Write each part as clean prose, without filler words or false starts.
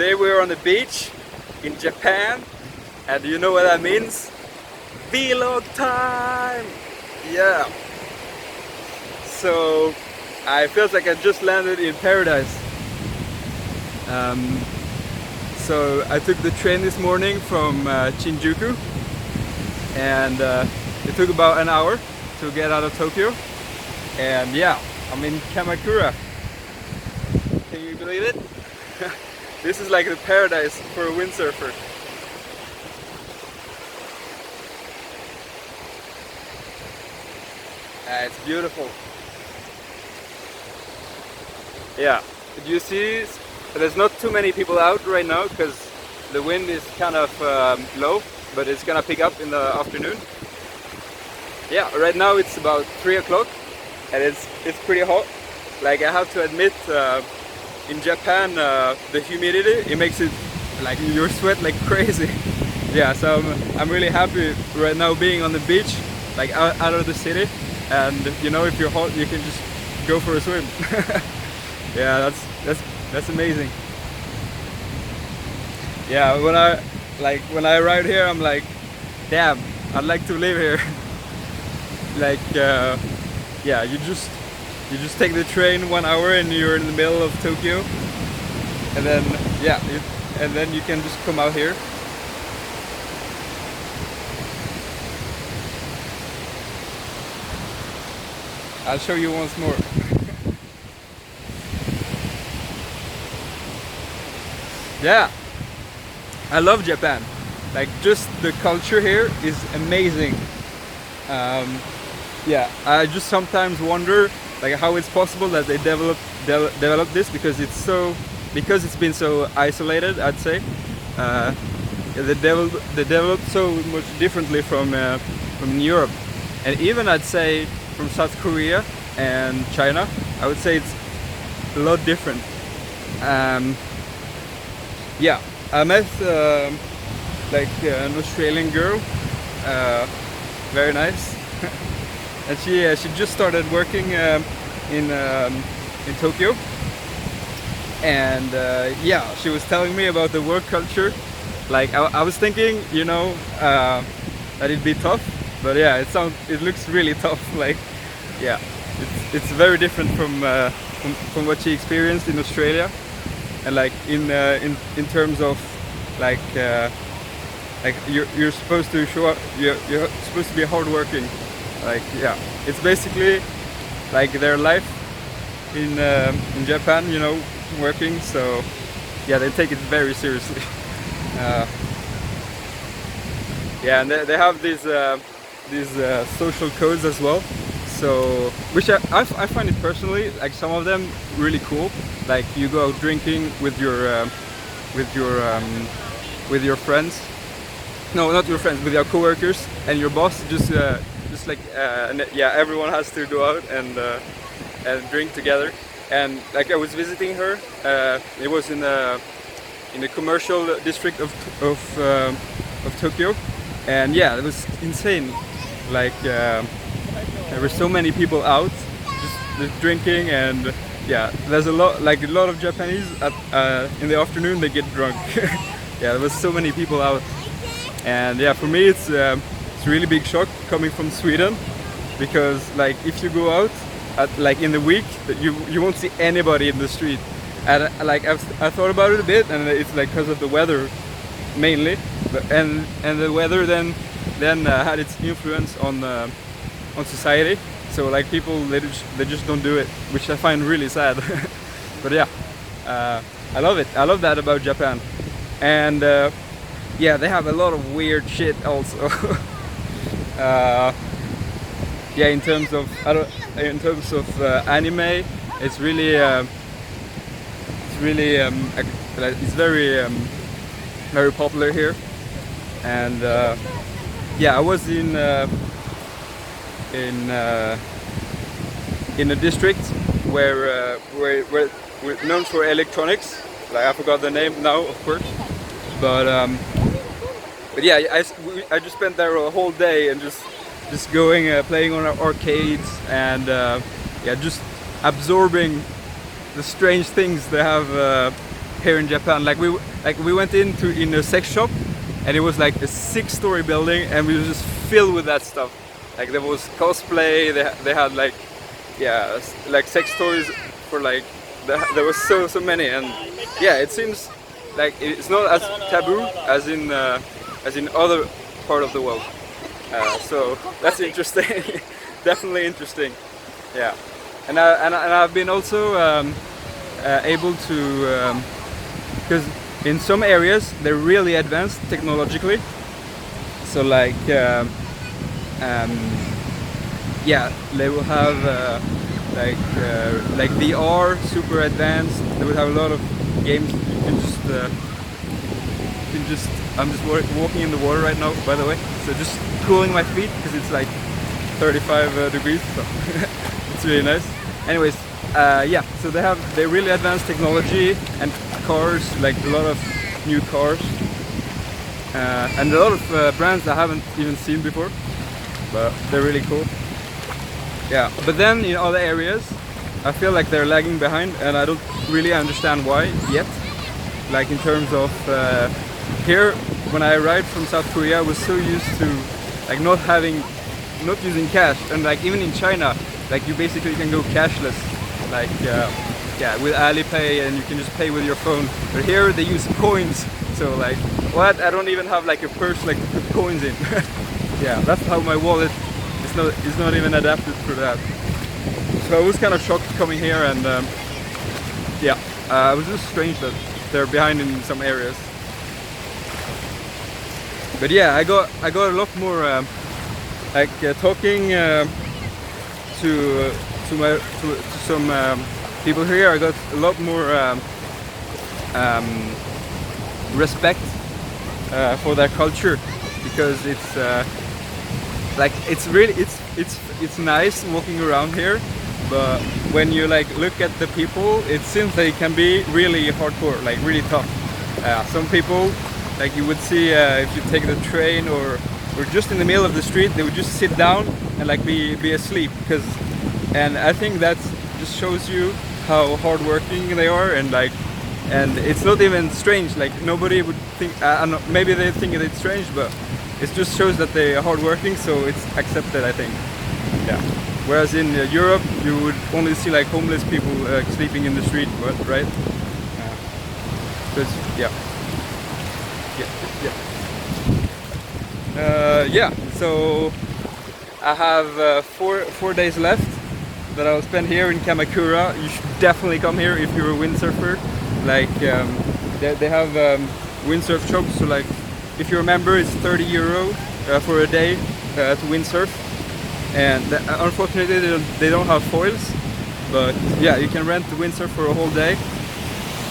Today we're on the beach in Japan, and you know what that means? Vlog time! Yeah! So I felt like I just landed in paradise. So I took the train this morning from Shinjuku, and it took about an hour to get out of Tokyo. And yeah, I'm in Kamakura. Can you believe it? This is like the paradise for a windsurfer. It's beautiful. Yeah, did you see? There's not too many people out right now because the wind is kind of low, but it's gonna pick up in the afternoon. Yeah, right now it's about 3 o'clock and it's pretty hot. Like, I have to admit, in Japan the humidity, it makes it like you sweat like crazy. Yeah, so I'm really happy right now being on the beach, like out of the city, and you know, if you're hot you can just go for a swim. Yeah, that's amazing. Yeah, when I arrived here, I'm like, damn, I'd like to live here. Like, yeah, you just take the train 1 hour and you're in the middle of Tokyo, and then yeah, and then you can just come out here. I'll show you once more. Yeah, I love Japan. Like, just the culture here is amazing. Yeah, I just sometimes wonder like how it's possible that they develop this, because it's been so isolated, I'd say. They develop so much differently from Europe, and even I'd say from South Korea and China. I would say it's a lot different. Yeah, I met like an Australian girl, very nice, and she just started working in Tokyo, and yeah, she was telling me about the work culture. Like, I was thinking, you know, that it'd be tough, but yeah, it looks really tough. Like, yeah, it's very different from what she experienced in Australia. And like in terms of like you're supposed to show up, you're supposed to be hardworking. Like, yeah, it's basically like their life in Japan, you know, working. So yeah, they take it very seriously. Yeah, and they have these social codes as well. So, which I find it personally, like, some of them really cool. Like, you go out drinking with your friends. No, not your friends, with your coworkers and your boss. Just like yeah, everyone has to go out and drink together. And like, I was visiting her. It was in the commercial district of Tokyo, and yeah, it was insane. Like, there were so many people out just drinking, and yeah, there's a lot of Japanese in the afternoon they get drunk. Yeah, there was so many people out, and yeah, for me it's a really big shock coming from Sweden, because like, if you go out like in the week, you won't see anybody in the street. And like, I thought about it a bit, and it's like because of the weather mainly, and the weather then had its influence on society. So like, people they just don't do it, which I find really sad. But yeah, I love it. I love that about Japan. And yeah, they have a lot of weird shit also. Yeah, in terms of anime, it's really it's very popular here. And yeah, I was in a district where we're known for electronics. Like, I forgot the name now, of course, but yeah, I just spent there a whole day and just going playing on arcades, and yeah, just absorbing the strange things they have here in Japan. Like we went in a sex shop, and it was like a 6-story building, and we were just filled with that stuff. Like there was cosplay. They had like, yeah, like sex toys for like there was so many, and yeah, it seems like it's not as taboo as in other part of the world. So that's interesting. Definitely interesting. Yeah, and I've been also able to, because in some areas they're really advanced technologically. So like yeah, they will have like VR, super advanced. They will have a lot of games. You can just I'm just walking in the water right now, by the way, so just cooling my feet because it's like 35 degrees, so it's really nice. Anyways, yeah, so they really advanced technology and cars, like a lot of new cars, and a lot of brands I haven't even seen before, but they're really cool. Yeah, but then in other areas I feel like they're lagging behind, and I don't really understand why yet. Like in terms of here, when I arrived from South Korea, I was so used to like not using cash, and like even in China, like you basically can go cashless, like yeah, with Alipay, and you can just pay with your phone. But here they use coins, so like what? I don't even have like a purse like to put coins in. Yeah, that's how my wallet is not even adapted for that. So I was kind of shocked coming here, and yeah, it was just strange that they're behind in some areas. But yeah, I got a lot more like talking to some people here. I got a lot more respect for their culture, because it's like it's really it's nice walking around here, but when you like look at the people, it seems they can be really hardcore, like really tough. Some people, like you would see if you take the train or just in the middle of the street, they would just sit down and like be asleep, and I think that just shows you how hardworking they are, and it's not even strange. Like nobody would think, I don't know, maybe they think it's strange, but it just shows that they are hardworking, so it's accepted, I think. Yeah. Whereas in Europe, you would only see like homeless people sleeping in the street, right? Yeah. Yeah. So I have 4 days left that I'll spend here in Kamakura. You should definitely come here if you're a windsurfer. Like they have windsurf shops. So like if you remember, it's 30 euro for a day to windsurf. And unfortunately they don't have foils. But yeah, you can rent the windsurf for a whole day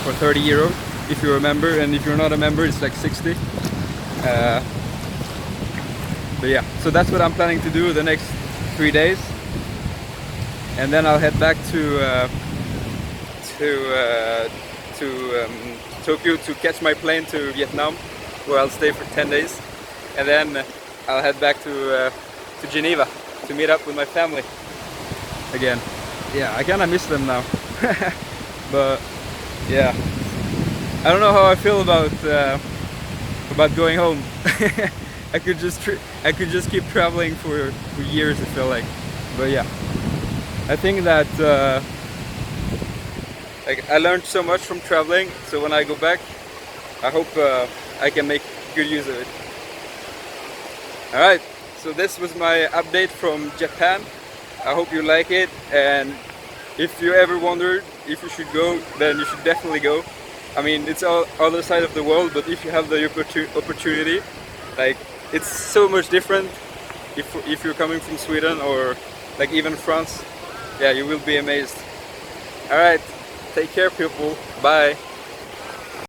for 30 euro if you're a member, and if you're not a member, it's like 60. But yeah, so that's what I'm planning to do the next 3 days, and then I'll head back to Tokyo to catch my plane to Vietnam, where I'll stay for 10 days, and then I'll head back to Geneva to meet up with my family again. Yeah, I kinda miss them now. But yeah, I don't know how I feel about going home. I could just keep traveling for years, I feel like. But yeah, I think that like I learned so much from traveling, so when I go back, I hope I can make good use of it. Alright, so this was my update from Japan. I hope you like it, and if you ever wondered if you should go, then you should definitely go. I mean, it's all other side of the world, but if you have the opportunity, like it's so much different if you're coming from Sweden or like even France. Yeah, you will be amazed. Alright, take care people, bye.